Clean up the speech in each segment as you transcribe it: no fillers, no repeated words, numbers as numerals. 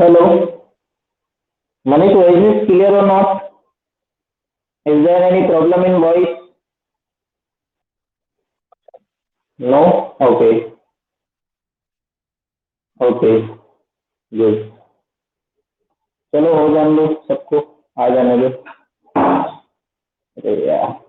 Hello, Manish, voice is clear or not? Is there any problem in voice? No? Okay. Okay. Good. चलो हो जाने दो सबको, आ जाने दो। अरे यार,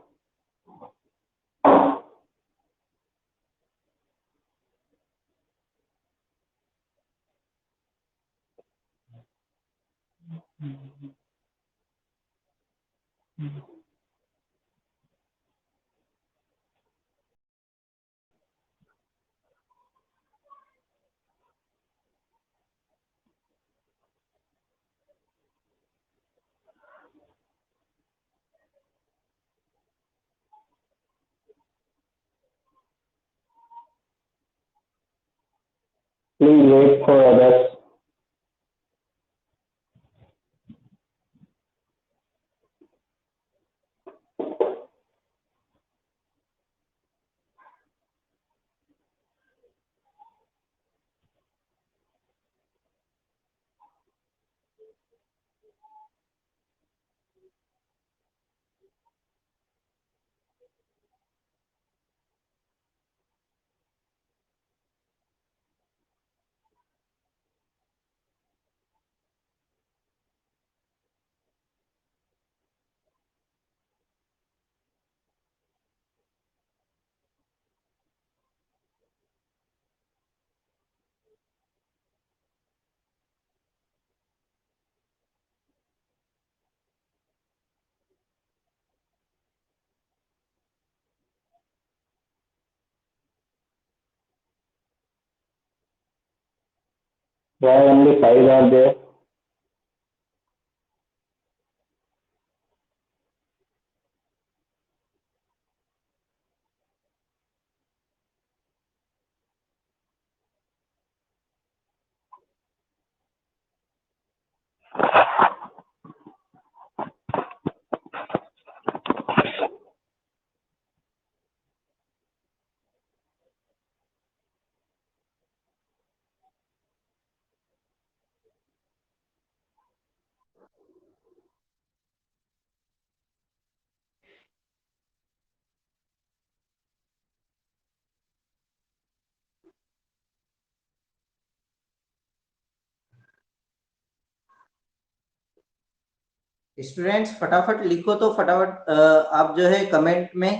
please wait for others. Why only 5 are there? Students फटाफट लिखो तो फटाफट आप जो है कमेंट में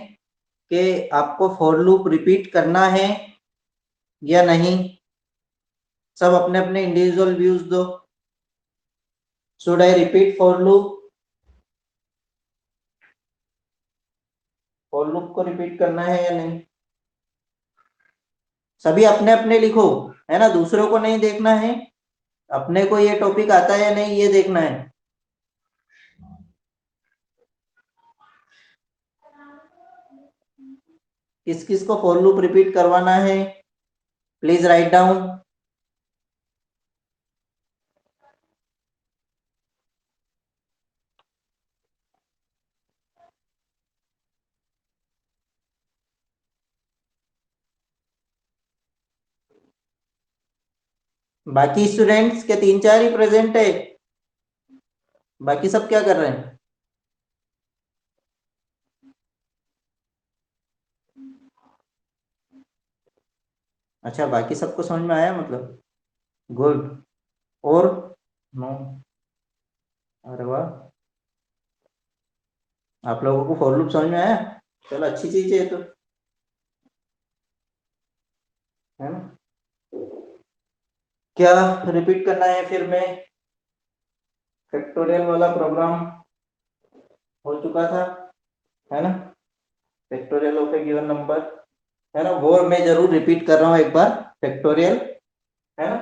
कि आपको फॉर लूप रिपीट करना है या नहीं। सब अपने अपने इंडिविजुअल व्यूज दो। Should I repeat for loop? For loop को रिपीट करना है या नहीं? सभी अपने अपने लिखो, है ना, दूसरों को नहीं देखना है, अपने को ये टॉपिक आता है या नहीं ये देखना है। किस किस को फॉर लूप रिपीट करवाना है, प्लीज राइट डाउन। बाकी स्टूडेंट्स के 3-4 ही प्रेजेंट है, बाकी सब क्या कर रहे हैं? अच्छा, बाकी सबको समझ में आया मतलब, गुड। और नो, अरे वाह, आप लोगों को फॉर लूप समझ में आया, चलो अच्छी चीज है तो, है ना। क्या रिपीट करना है फिर में, फैक्टोरियल वाला प्रोग्राम हो चुका था, है ना, factorial of A given number, है ना, वो मैं जरूर रिपीट कर रहा हूँ एक बार, फैक्टोरियल, है ना।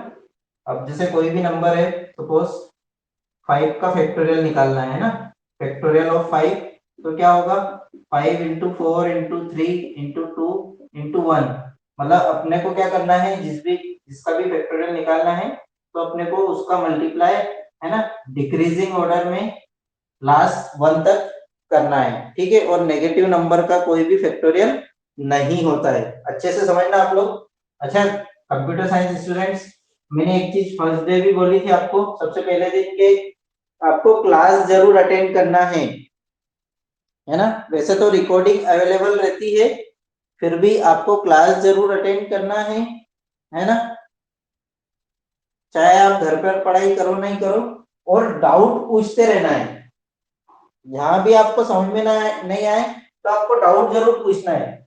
अब जैसे कोई भी नंबर है, सपोज 5 का फैक्टोरियल निकालना है ना, फैक्टोरियल ऑफ 5, तो क्या होगा, 5 इंटू 4 इंटू 3 इंटू 2 इंटू 1, मतलब अपने को क्या करना है, जिसका भी फैक्टोरियल निकालना है तो अपने को उसका मल्टीप्लाई, है ना, डिक्रीजिंग ऑर्डर में लास्ट 1 तक करना है, ठीक है। और नेगेटिव नंबर का कोई भी फैक्टोरियल नहीं होता है, अच्छे से समझना आप लोग। अच्छा, कंप्यूटर साइंस स्टूडेंट्स, मैंने एक चीज फर्स्ट डे भी बोली थी आपको, सबसे पहले दिन के, आपको क्लास जरूर अटेंड करना है ना। वैसे तो रिकॉर्डिंग अवेलेबल रहती है, फिर भी आपको क्लास जरूर अटेंड करना है ना, चाहे आप घर पर पढ़ाई करो नहीं करो, और डाउट पूछते रहना है। यहाँ भी आपको समझ में नहीं आए तो आपको डाउट जरूर पूछना है।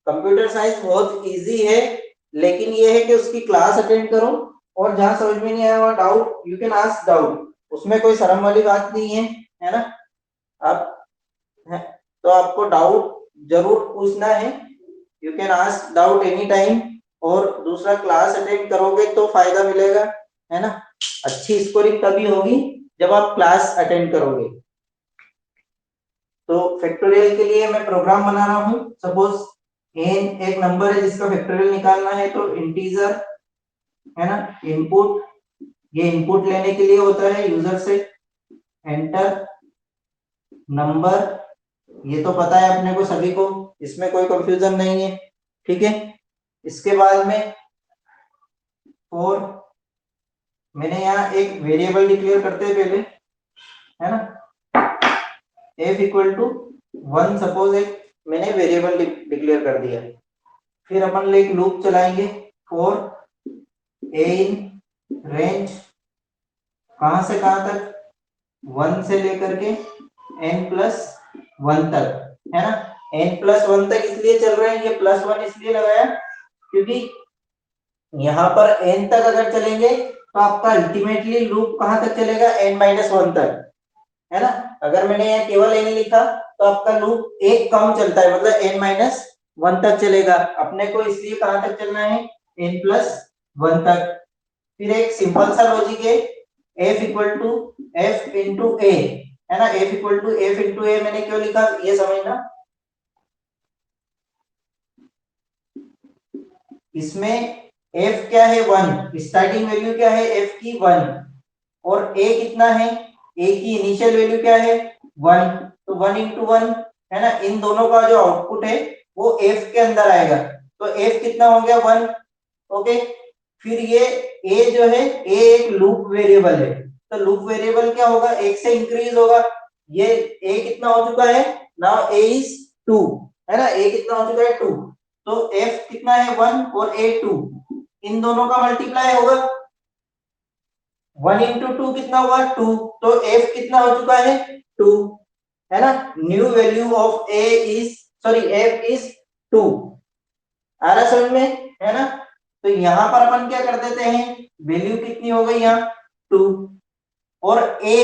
कंप्यूटर साइंस बहुत इजी है, लेकिन ये है कि उसकी क्लास अटेंड करो, और जहां समझ में नहीं आया वहां doubt, you can ask doubt, उसमें कोई शर्म वाली बात नहीं है ना। आप है, तो आपको डाउट जरूर पूछना है, you can ask doubt any time. और दूसरा, क्लास अटेंड करोगे तो फायदा मिलेगा, है ना, अच्छी स्कोरिंग तभी होगी जब आप क्लास अटेंड करोगे। तो फैक्टोरियल के लिए मैं प्रोग्राम बना रहा हूँ, सपोज एन एक नंबर है जिसका फैक्टोरियल निकालना है, तो इंटीजर, है ना, इनपुट, ये इनपुट लेने के लिए होता है यूजर से, एंटर नंबर, ये तो पता है अपने को सभी को, इसमें कोई कंफ्यूजन नहीं है, ठीक है। इसके बाद में और मैंने यहाँ एक वेरिएबल डिक्लेयर करते हैं पहले, है ना, f इक्वल टू 1, सपोज एक मैंने वेरिएबल डिक्लेयर कर दिया। फिर अपन एक लूप चलाएंगे फॉर a इन रेंज, कहां से कहां तक, 1 से लेकर के n+1 तक, है ना। n+1 तक इसलिए चल रहे हैं, ये +1 इसलिए लगाया क्योंकि यहाँ पर n तक अगर चलेंगे तो आपका अल्टीमेटली लूप कहां तक चलेगा, n-1 तक, है ना। अगर मैंने यहाँ केवल n लिखा तो आपका लूप एक कम चलता है, मतलब n-1 तक चलेगा, अपने को इसलिए कहां तक चलना है, n+1 तक। फिर एक सिंपल सा लॉजिक है, f equal to f into a, है ना, f equal to f into a मैंने क्यों लिखा ये समझना। इसमें f क्या है, 1, स्टार्टिंग वैल्यू क्या है f की, 1, और a कितना है, a की इनिशियल वैल्यू क्या है, 1, तो 1 इंटू 1, है ना, इन दोनों का जो आउटपुट है वो f के अंदर आएगा, तो f कितना हो गया, 1, ओके। फिर ये a जो है, a एक लूप वेरिएबल है, तो लूप वेरिएबल क्या होगा, एक से इंक्रीज होगा, ये a कितना हो चुका है, नाउ a इज 2, है ना, a कितना हो चुका है, 2, तो f कितना है, 1 और a 2, इन दोनों का मल्टीप्लाई होगा, 1 इंटू 2 कितना हुआ, 2, तो f कितना हो चुका है, 2, है ना। New value of a is, sorry, f is 2, आ रहा समझ में, है ना। तो यहाँ पर अपन क्या कर देते हैं, वैल्यू कितनी हो गई यहाँ, 2, और a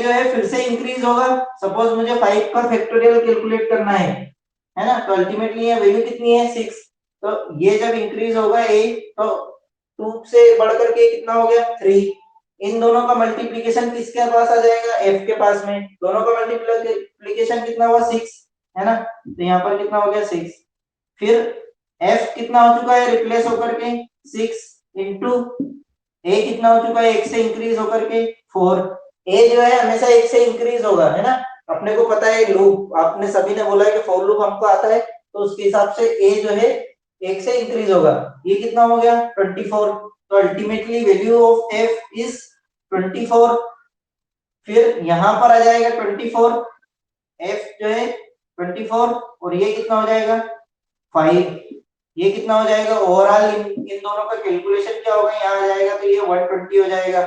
जो है फिर से इंक्रीज होगा, सपोज मुझे 5 का फैक्टोरियल कैलकुलेट करना है ना, तो अल्टीमेटली ये वैल्यू कितनी है, 6, तो ये जब इंक्रीज होगा a, तो 2 से बढ़ करके कितना हो गया, 3, इन दोनों का मल्टीप्लीकेशन किसके पास आ जाएगा, f के पास में, दोनों का मल्टीप्लीकेशन कितना हुआ, 6, है ना, तो यहाँ पर कितना हो गया, 6। फिर f कितना हो चुका है रिप्लेस होकर के 6 इंटू a कितना हो चुका है 1 से इंक्रीज होकर के 4। a जो है हमेशा 1 से इंक्रीज होगा, है ना, अपने को पता है लूप, आपने सभी ने बोला है कि फॉर लूप हमको आता है, तो उसके हिसाब से a जो है 1 से इंक्रीज होगा। ये कितना हो गया 24, तो ultimately value of f is 24। फिर यहां पर आ जाएगा 24, f जो है 24 और ये कितना हो जाएगा 5। ये कितना हो जाएगा ओवरऑल इन दोनों का कैलकुलेशन क्या होगा, यहाँ आ जाएगा तो ये 120 हो जाएगा,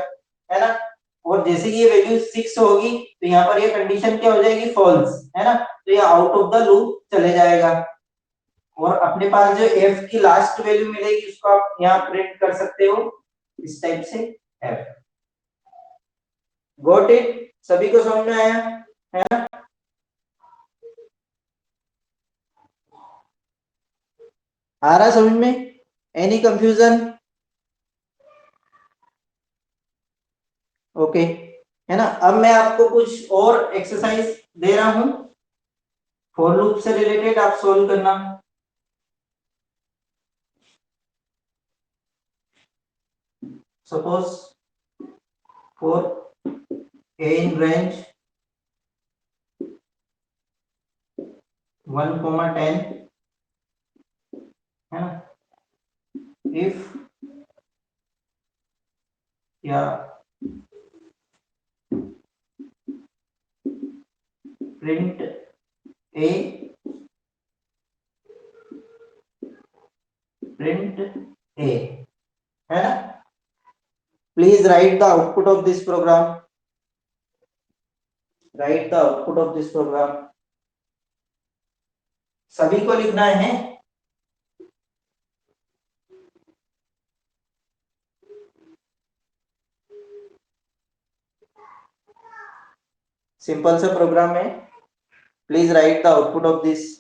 है ना। और जैसे ये वैल्यू 6 होगी तो यहाँ पर ये कंडीशन क्या हो जाएगी फॉल्स, है ना, तो ये आउट ऑफ द लूप चले जाएगा। और अपने पास जो f की लास्ट वैल्यू मिलेगी उसको आप यहाँ प्रिंट कर सकते हो इस टाइप से f। गॉट इट, सभी को समझ में आया, है ना। आ रहा समझ में, एनी कंफ्यूजन? ओके, है ना। अब मैं आपको कुछ और एक्सरसाइज दे रहा हूं फॉर लूप से रिलेटेड, आप सोल्व करना। Suppose for a in range 1, 10, है ना, if या print a है ना। Please write the output of this program, write the output of this program, सभी को लिखना है। सिंपल सा प्रोग्राम है, please write the output of this.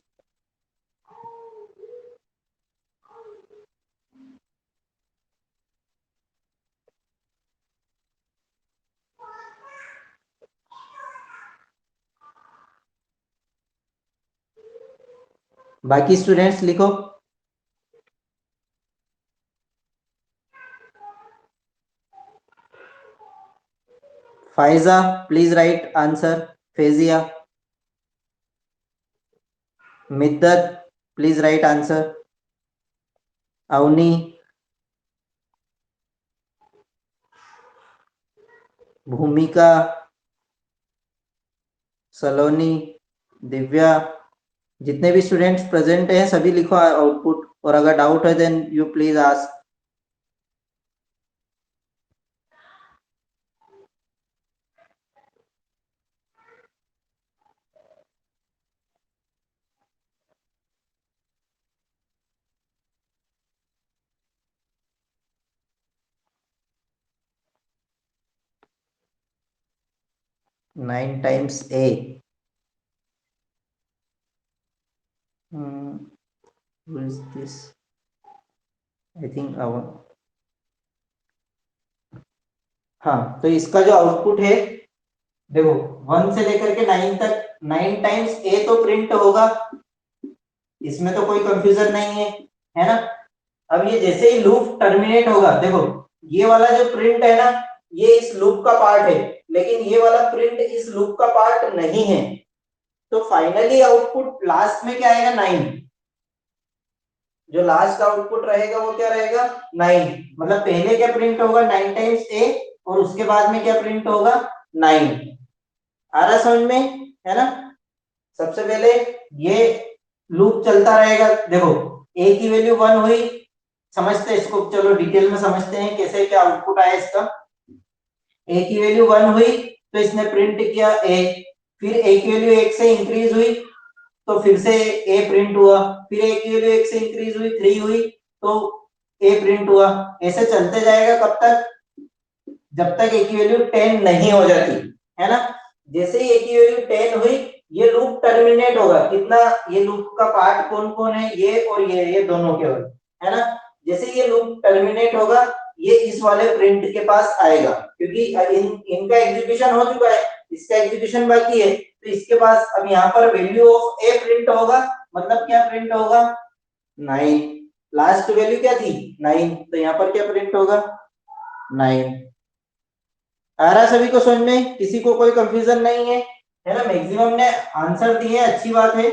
बाकी स्टूडेंट्स लिखो। Faiza please write answer, Fezia, Middat please write answer, Avni, Bhumika, Saloni, Divya, जितने भी स्टूडेंट्स प्रेजेंट हैं सभी लिखो आउटपुट, और अगर डाउट है then you please ask. Nine times a, who is this? I think हाँ, तो इसका जो आउटपुट है देखो 1 से लेकर के 9 तक 9 टाइम्स ए तो प्रिंट होगा, इसमें तो कोई कंफ्यूजन नहीं है ना। अब ये जैसे ही लूप टर्मिनेट होगा, देखो ये वाला जो प्रिंट है ना ये इस लूप का पार्ट है, लेकिन ये वाला प्रिंट इस लूप का पार्ट नहीं है, तो फाइनली आउटपुट लास्ट में क्या आएगा 9। जो लास्ट आउटपुट रहेगा वो क्या रहेगा 9, मतलब पहले क्या प्रिंट होगा 9 टाइम्स ए और उसके बाद में क्या प्रिंट होगा 9। आ रहा समझ में, है ना। सबसे पहले ये लूप चलता रहेगा, देखो ए की वैल्यू 1 हुई, समझते हैं इसको, चलो डिटेल में समझते हैं कैसे क्या आउटपुट आया इसका। ए की वैल्यू 1 हुई तो इसने प्रिंट किया ए, फिर ए की वैल्यू 1 से इंक्रीज हुई तो फिर से ए प्रिंट हुआ, फिर ए की वैल्यू 1 से इंक्रीज हुई 3 हुई तो ए प्रिंट हुआ। ऐसे चलते जाएगा कब तक, जब तक ए की वैल्यू 10 नहीं हो जाती, है ना। जैसे ही ए की वैल्यू 10 हुई ये लूप टर्मिनेट होगा, कितना, ये लूप का पार्ट कौन कौन है, ये और ये दोनों के, है ना। जैसे ये लूप टर्मिनेट होगा ये इस वाले प्रिंट के पास आएगा, क्योंकि इनका एग्जीक्यूशन हो चुका है, इसका एग्जीक्यूशन बाकी है, तो इसके पास अब यहाँ पर वैल्यू ऑफ ए प्रिंट होगा, मतलब क्या प्रिंट होगा 9, लास्ट वैल्यू क्या थी 9, तो यहाँ पर क्या प्रिंट होगा 9। आ रहा सभी को समझ में, किसी को कोई कंफ्यूजन नहीं है ना? मैक्सिमम ने आंसर दिए, अच्छी बात है।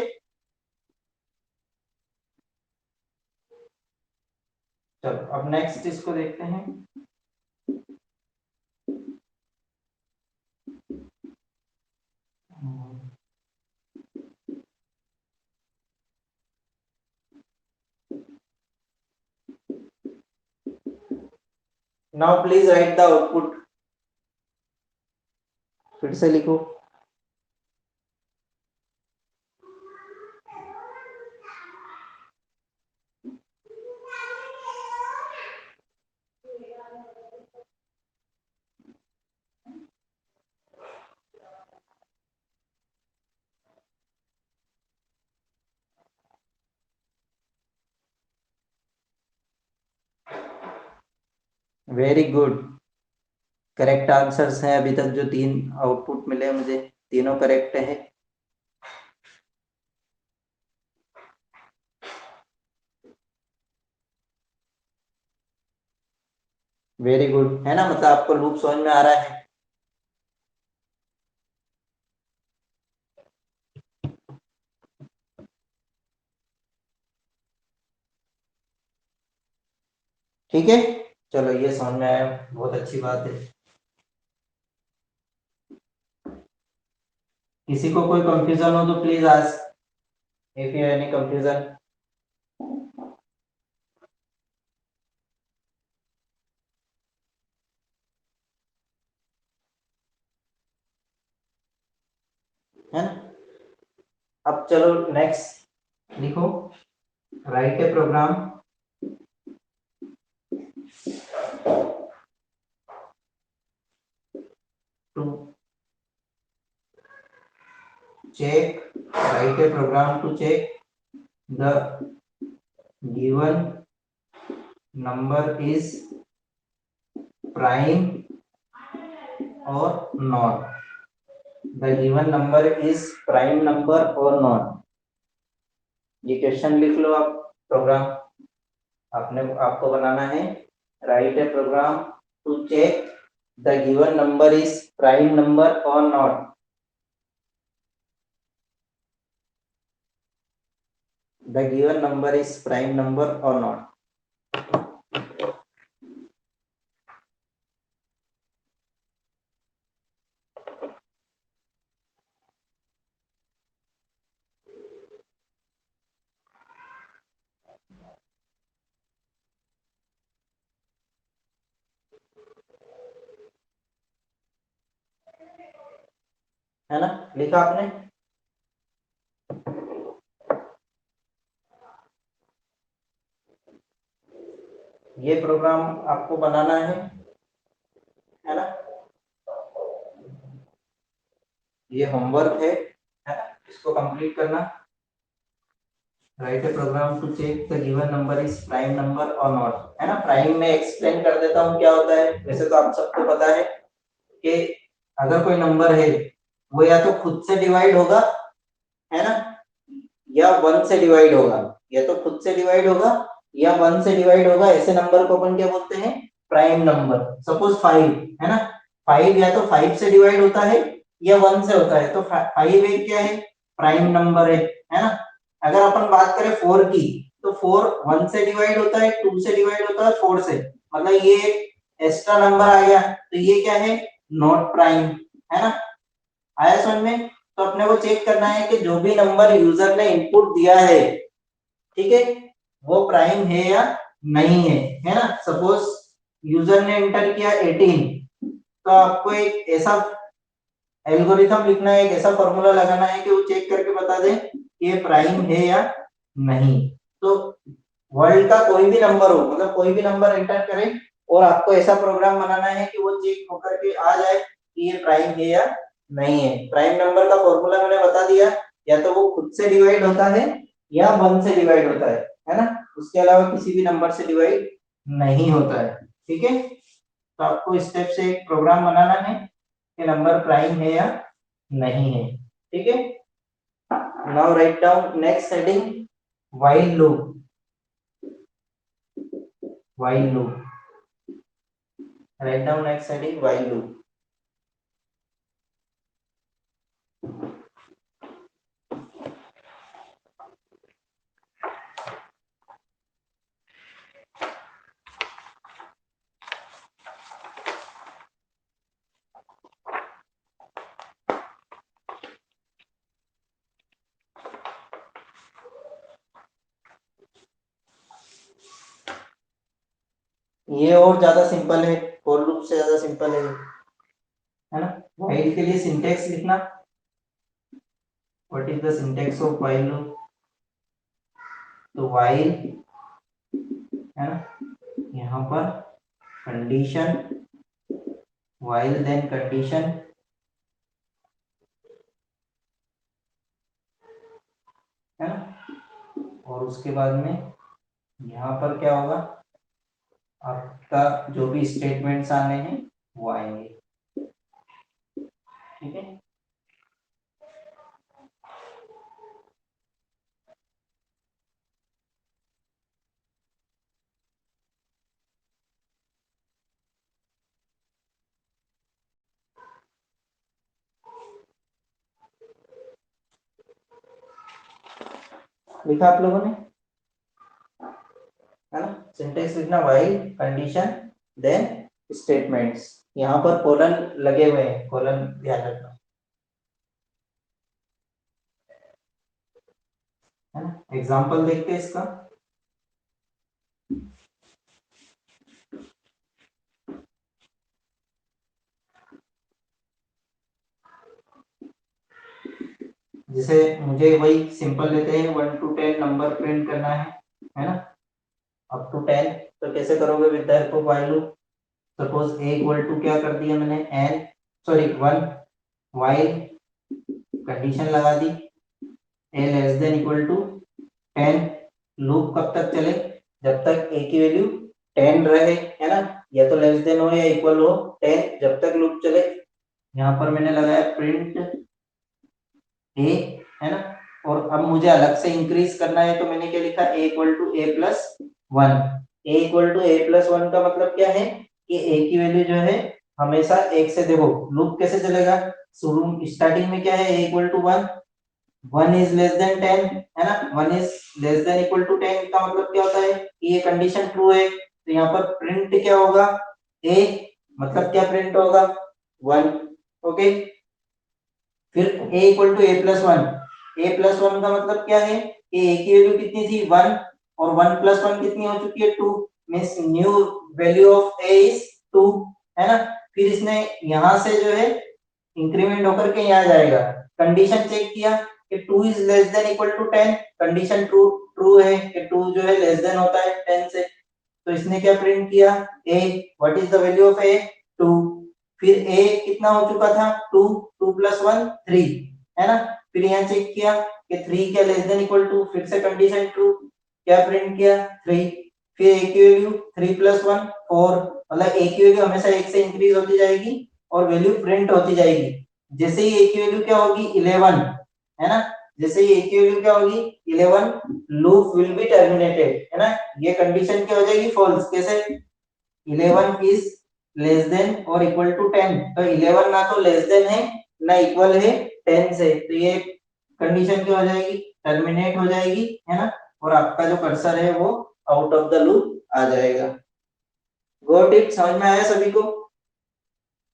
चलो अब नेक्स्ट इसको देखते हैं। Now please write the output, फिर से लिखो। वेरी गुड, करेक्ट आंसर्स हैं अभी तक जो 3 आउटपुट मिले मुझे, तीनों करेक्ट है। वेरी गुड, है ना? मतलब आपको लूप समझ में आ रहा है। ठीक है, चलो ये समझ में आया, बहुत अच्छी बात है। किसी को कोई कंफ्यूजन हो तो please ask if you any confusion. है ना? अब चलो नेक्स्ट लिखो, write a program to check, write a program to check the given number is prime or not, the given number is prime number or not। ये question लिख लो आप, program आपने आपको बनाना है। Write a program to check the given number is prime number और not. The given number is prime number और नॉट। है ना? लिखा आपने? ये प्रोग्राम आपको बनाना है ना? ये होमवर्क है ना? इसको कंप्लीट करना। Write a program to check the given number is prime number और नॉट, है ना? प्राइम में एक्सप्लेन कर देता हूँ क्या होता है। वैसे तो आप सबको पता है कि अगर कोई नंबर है वो या तो खुद से डिवाइड होगा, है ना, या 1 से डिवाइड होगा। या तो खुद से डिवाइड होगा या 1 से डिवाइड होगा, ऐसे नंबर को अपन क्या बोलते हैं? Prime number. सपोज 5 है ना, 5 या तो 5 से डिवाइड होता है या 1 से होता है, तो 5 एक क्या है? प्राइम नंबर है ना? अगर अपन बात करें 4 की, तो 4 1 से डिवाइड होता है, 2 से डिवाइड होता है, 4 से, मतलब ये एक एक्स्ट्रा नंबर आ गया, तो ये क्या है? नॉट प्राइम, है ना? आया समझ में? तो अपने को चेक करना है कि जो भी नंबर यूजर ने इनपुट दिया है, ठीक है, वो प्राइम है या नहीं है ना? सपोज यूजर ने एंटर किया 18, तो आपको एक ऐसा एल्गोरिथम लिखना है, एक ऐसा फॉर्मूला लगाना है कि वो चेक करके बता दे कि ये प्राइम है या नहीं। तो वर्ल्ड का कोई भी नंबर हो, मतलब कोई भी नंबर एंटर करे और आपको ऐसा प्रोग्राम बनाना है कि वो चेक होकर के आ जाए कि ये प्राइम है या नहीं है। प्राइम नंबर का फॉर्मूला मैंने बता दिया, या तो वो खुद से डिवाइड होता है या 1 से डिवाइड होता है ना? उसके अलावा किसी भी नंबर से डिवाइड नहीं होता है। ठीक है, तो आपको स्टेप से एक प्रोग्राम बनाना है कि नंबर प्राइम है या नहीं है। ठीक है, now write down next heading, while loop. while loop. Write down next heading, while loop. ये और ज्यादा सिंपल है, फॉर लूप से ज्यादा सिंपल है ना। व्हाइल के लिए सिंटेक्स लिखना, what is the syntax of while loop. तो व्हाइल है ना, यहाँ पर कंडीशन, व्हाइल देन कंडीशन, है ना, और उसके बाद में यहाँ पर क्या होगा, आपका जो भी स्टेटमेंट्स आने हैं वो आएंगे। ठीक है, लिखा आप लोगों ने, है ना। सिंटेक्स लिखना, व्हाइल कंडीशन देन स्टेटमेंट्स। यहाँ पर कोलन लगे हुए हैं, कोलन ध्यान रखना, है ना। एग्जांपल देखते हैं इसका। जैसे मुझे वही सिंपल लेते हैं, 1 to 10 नंबर प्रिंट करना है ना, अप टू 10। तो कैसे करोगे with the help of while loop. Suppose a equal to क्या कर दिया मैंने, एन सॉरी 1, व्हाइल कंडीशन लगा दी, a less than equal to 10। Loop कब तक चले, जब तक ए की वैल्यू 10 रहे, है ना, या तो लेस देन हो या इक्वल हो 10, जब तक लूप चले। यहाँ पर मैंने लगाया प्रिंट ए, है ना, और अब मुझे अलग से इंक्रीज करना है, तो मैंने क्या लिखा, a equal to a plus 1। A equal to a plus 1 का मतलब क्या है कि ए की वैल्यू जो है हमेशा एक से, देखो लूप कैसे चलेगा, शुरू स्टार्टिंग में क्या है, a equal to 1, 1 is less than 10, है ना, 1 is less than equal to 10 का मतलब क्या होता है कि ये कंडीशन ट्रू है। तो यहाँ पर प्रिंट क्या होगा, ए, मतलब क्या प्रिंट होगा, 1। ओके, फिर a equal to a plus 1, a plus 1 का मतलब क्या है कि a की वैल्यू कितनी थी, 1, और 1 प्लस 1 कितनी हो चुकी है, 2, means new value of a is 2, है ना। फिर इसने यहां से जो है इंक्रीमेंट होकर के यहाँ जाएगा, कंडीशन चेक किया कि 2 is less than equal to 10, condition true true है कि 2 जो है लेस देन होता है 10 से। तो इसने क्या प्रिंट किया, a, what is the value of a, 2। फिर a कितना हो चुका था, 2, 2 प्लस 1 3, है ना। फिर यहाँ चेक किया कि 3 क्या लेस देन इक्वल टू, फिर से कंडीशन ट्रू, क्या प्रिंट किया, 3। फिर a की वैल्यू 3 प्लस 1 4, मतलब a की वैल्यू हमेशा 1 से इंक्रीज होती जाएगी और वैल्यू प्रिंट होती जाएगी। जैसे ही a की वैल्यू क्या होगी, 11, है ना, जैसे ही a की वैल्यू क्या होगी 11, लूप विल बी टर्मिनेटेड, है ना। ये कंडीशन क्या हो जाएगी, फॉल्स। कैसे, 11 इज लेस देन और इक्वल टू 10, तो 11 ना तो लेस देन है ना इक्वल है 10 से, तो ये कंडीशन क्या हो जाएगी, टर्मिनेट हो जाएगी, है ना, और आपका जो कर्सर है वो आउट ऑफ द लूप आ जाएगा। गॉट इट, समझ में आया सभी को।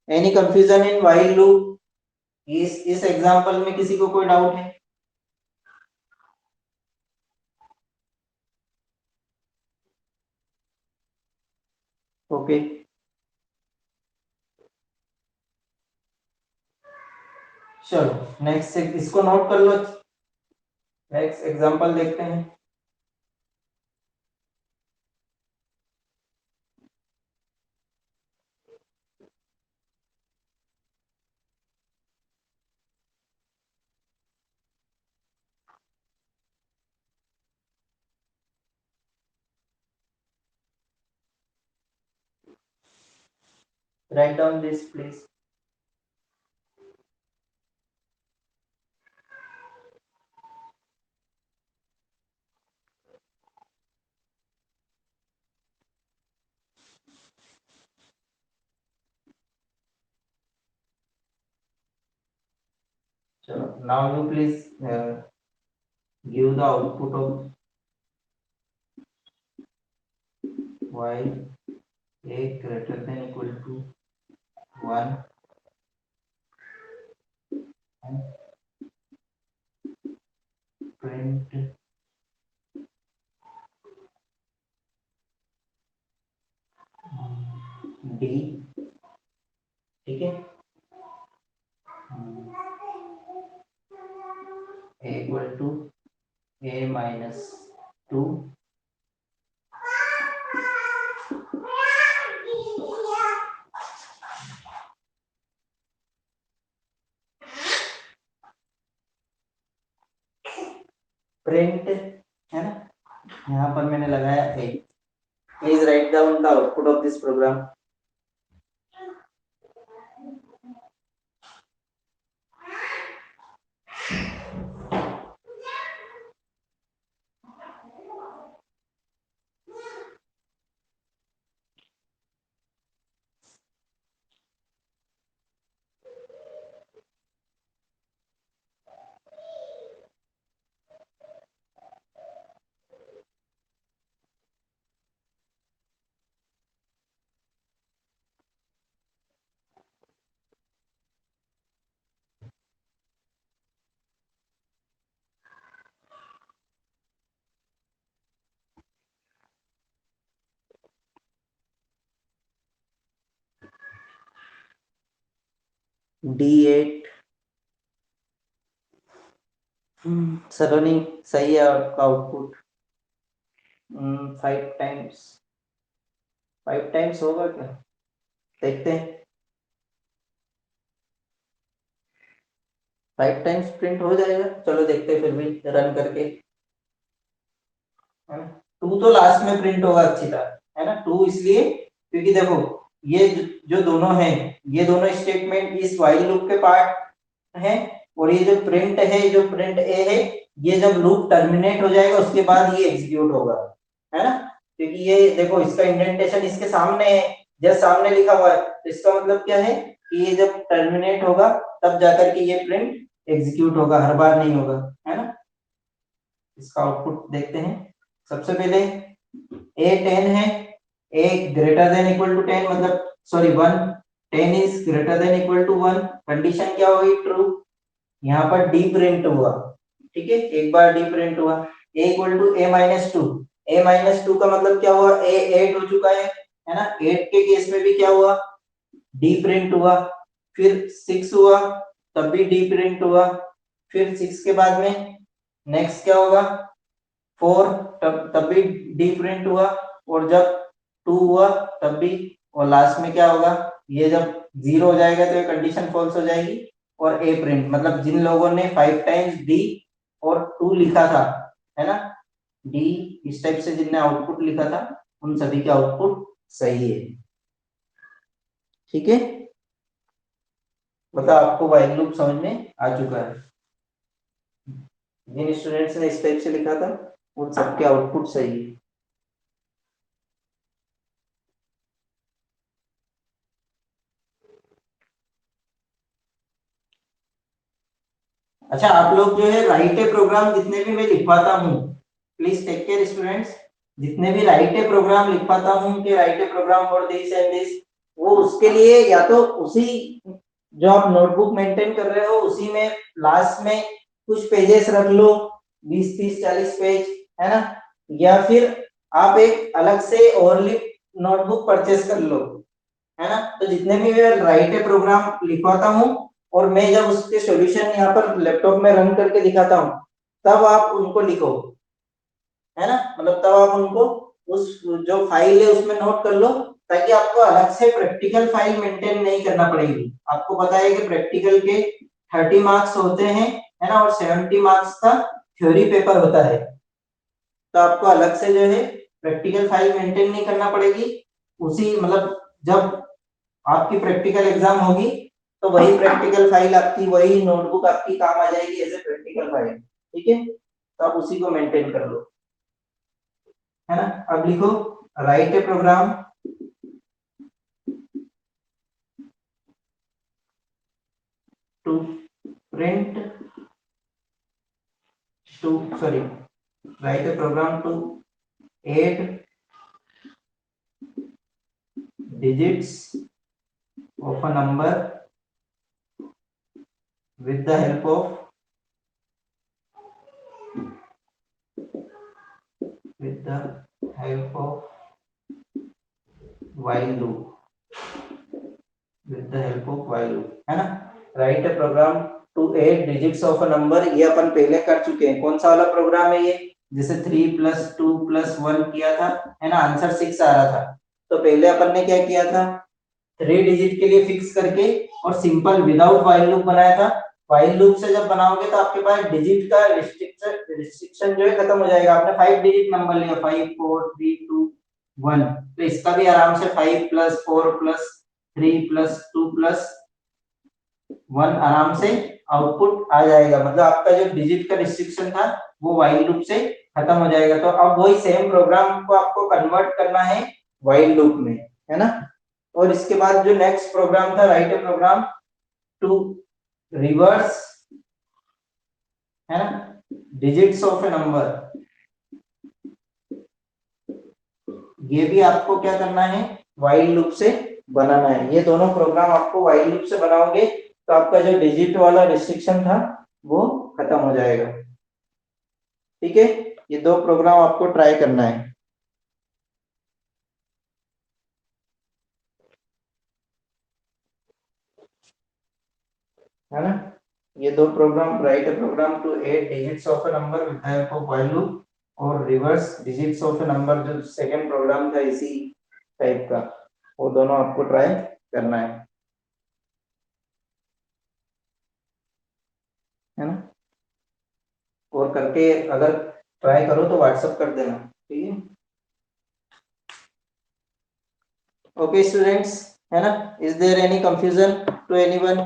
Any confusion in while loop, इस एग्जांपल में किसी को कोई डाउट है। ओके, चलो नेक्स्ट इसको नोट कर लो, नेक्स्ट एग्जांपल देखते हैं। Write down this please. चलो now you please give the output of y a greater than equal to 1 and print d, ठीक है, a equal to a minus 2 print, है ना, यहाँ पर मैंने लगाया a। Please write down the output of this program. D8 Saloni सही है आपका आउटपुट। 5 टाइम्स होगा क्या, देखते हैं। 5 टाइम्स प्रिंट हो जाएगा, चलो देखते हैं फिर भी रन करके, है ना। 2 तो लास्ट में प्रिंट होगा अच्छी तरह, है ना। 2 इसलिए क्योंकि देखो ये जो दोनों हैं, ये दोनों स्टेटमेंट इस व्हाइल लूप के पार्ट हैं, और ये जो प्रिंट है, जो प्रिंट ए है, ये जब लूप टर्मिनेट हो जाएगा उसके बाद ये एग्जीक्यूट होगा, है ना। क्योंकि ये देखो इसका इंडेंटेशन इसके सामने है, जस्ट सामने लिखा हुआ है, तो इसका मतलब क्या है कि ये जब टर्मिनेट होगा तब जाकर के ये प्रिंट एग्जीक्यूट होगा, हर बार नहीं होगा, है ना। इसका आउटपुट देखते हैं। सबसे पहले a 10 है, a greater than equal to 10 मतलब sorry 1, 10 is greater than equal to 1, condition क्या होगी, ट्रू। यहाँ पर डी प्रिंट हुआ, ठीक है, एक बार डी प्रिंट हुआ। a equal to a minus 2, a minus 2 का मतलब क्या हुआ, a 8 हो चुका है ना। 8 के केस में भी क्या हुआ, डी प्रिंट हुआ। फिर 6 हुआ, तब भी डी प्रिंट हुआ। फिर 6 के बाद में नेक्स्ट क्या होगा, 4, तब भी डी प्रिंट हुआ। और जब 2 हुआ तब भी, और लास्ट में क्या होगा, ये जब 0 हो जाएगा तो ये कंडीशन फॉल्स हो जाएगी और ए प्रिंट। मतलब जिन लोगों ने 5 टाइम्स डी और 2 लिखा था, है ना, डी इस टाइप से जिनने आउटपुट लिखा था, उन सभी के आउटपुट सही है, ठीक है। मतलब आपको व्हाइल लूप समझ में आ चुका है। जिन स्टूडेंट्स ने इस टाइप से लिखा था उन सबके आउटपुट सही है। अच्छा, आप लोग जो है राइट ए प्रोग्राम जितने भी मैं लिखवाता हूँ, प्लीज टेक केयर स्टूडेंट्स, जितने भी राइट ए प्रोग्राम लिखवाता हूँ कि write a program for this and this, वो उसके लिए या तो उसी जो आप नोटबुक मेंटेन कर रहे हो उसी में लास्ट में कुछ पेजेस रख लो, 20 30 40 पेज, है ना, या फिर आप एक अलग से ओवरली नोटबुक परचेस कर लो, है ना। तो जितने भी मैं राइट ए प्रोग्राम लिखवाता हूँ और मैं जब उसके सॉल्यूशन यहाँ पर लैपटॉप में रन करके दिखाता हूँ, तब आप उनको लिखो, है ना। मतलब तब आप उनको उस जो फाइल है उसमें नोट कर लो, ताकि आपको अलग से प्रैक्टिकल फाइल मेंटेन नहीं करना पड़ेगी। आपको पता है कि प्रैक्टिकल के 30 मार्क्स होते हैं, है ना, और 70 मार्क्स का थ्योरी पेपर होता है। तो आपको अलग से जो है प्रैक्टिकल फाइल मेंटेन नहीं करना पड़ेगी। उसी मतलब जब आपकी प्रैक्टिकल एग्जाम होगी तो वही प्रैक्टिकल फाइल आपकी, वही नोटबुक आपकी काम आ जाएगी एज ए प्रैक्टिकल फाइल, ठीक है। तो आप उसी को मेंटेन कर लो, है ना। अब लिखो write a program to print to sorry write a program to add digits of a number with the help of while loop है ना। Write a program to 8 digits of a number, ये अपन पहले कर चुके हैं। कौन सा वाला प्रोग्राम है ये, जैसे 3 + 2 + 1 किया था, है ना, आंसर 6 आ रहा था। तो पहले अपन ने क्या किया था, 3 डिजिट के लिए फिक्स करके और सिंपल विदाउट व्हाइल लूप बनाया था। व्हाइल लूप से जब बनाओगे तो आपके पास डिजिट का रिस्ट्रिक्शन जो है खत्म हो जाएगा। आपने 5 डिजिट नंबर लिया, 5 4 3 2 1, तो इसका भी आराम से 5 + 4 + 3 + 2 + 1 आराम से आउटपुट आ जाएगा। मतलब आपका जो डिजिट का रिस्ट्रिक्शन था वो व्हाइल लूप से खत्म हो जाएगा। तो अब वही सेम प्रोग्राम को आपको कन्वर्ट करना है व्हाइल लूप में, है ना। और इसके बाद जो नेक्स्ट प्रोग्राम था, write a program to reverse, है ना, डिजिट्स ऑफ ए नंबर। ये भी आपको क्या करना है, व्हाइल लूप से बनाना है। ये दोनों प्रोग्राम आपको व्हाइल लूप से बनाओगे तो आपका जो डिजिट वाला रिस्ट्रिक्शन था वो खत्म हो जाएगा। ठीक है, ये दो प्रोग्राम आपको ट्राई करना है ना। ये दो program, write a program to 8 digits of a number with help of while loop, और reverse digits of a number, जो सेकंड प्रोग्राम था इसी टाइप का, वो दोनों आपको ट्राई करना है ना। और करके अगर ट्राई करो तो व्हाट्सएप कर देना, ठीक है। ओके स्टूडेंट्स, है ना। Is there any confusion to anyone,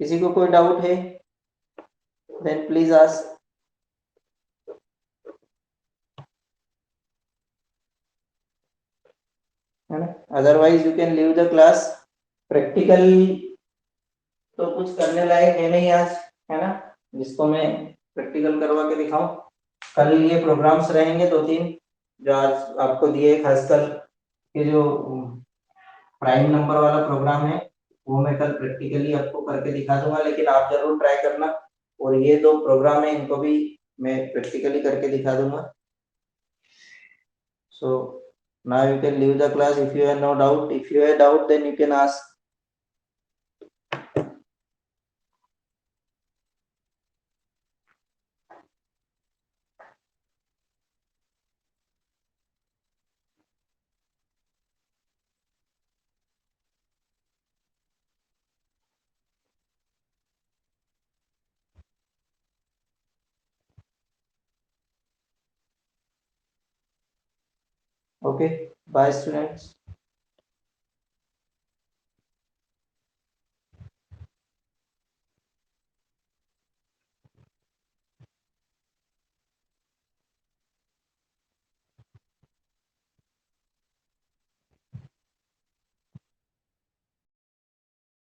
किसी को कोई डाउट है देन प्लीज आस्क, है ना। Otherwise you can leave the class. Practical तो कुछ करने लायक है नहीं आज, है ना, जिसको मैं प्रैक्टिकल करवा के दिखाऊं। कल ये प्रोग्राम्स रहेंगे 2-3 जो आज आपको दिए, खासकर ये जो प्राइम नंबर वाला प्रोग्राम है वो मैं कल प्रैक्टिकली आपको करके दिखा दूंगा, लेकिन आप जरूर ट्राई करना। और ये दो प्रोग्राम है इनको भी मैं प्रैक्टिकली करके दिखा दूंगा। So now you can leave the class if you have no doubt. If you have doubt then you can ask. Okay, bye students.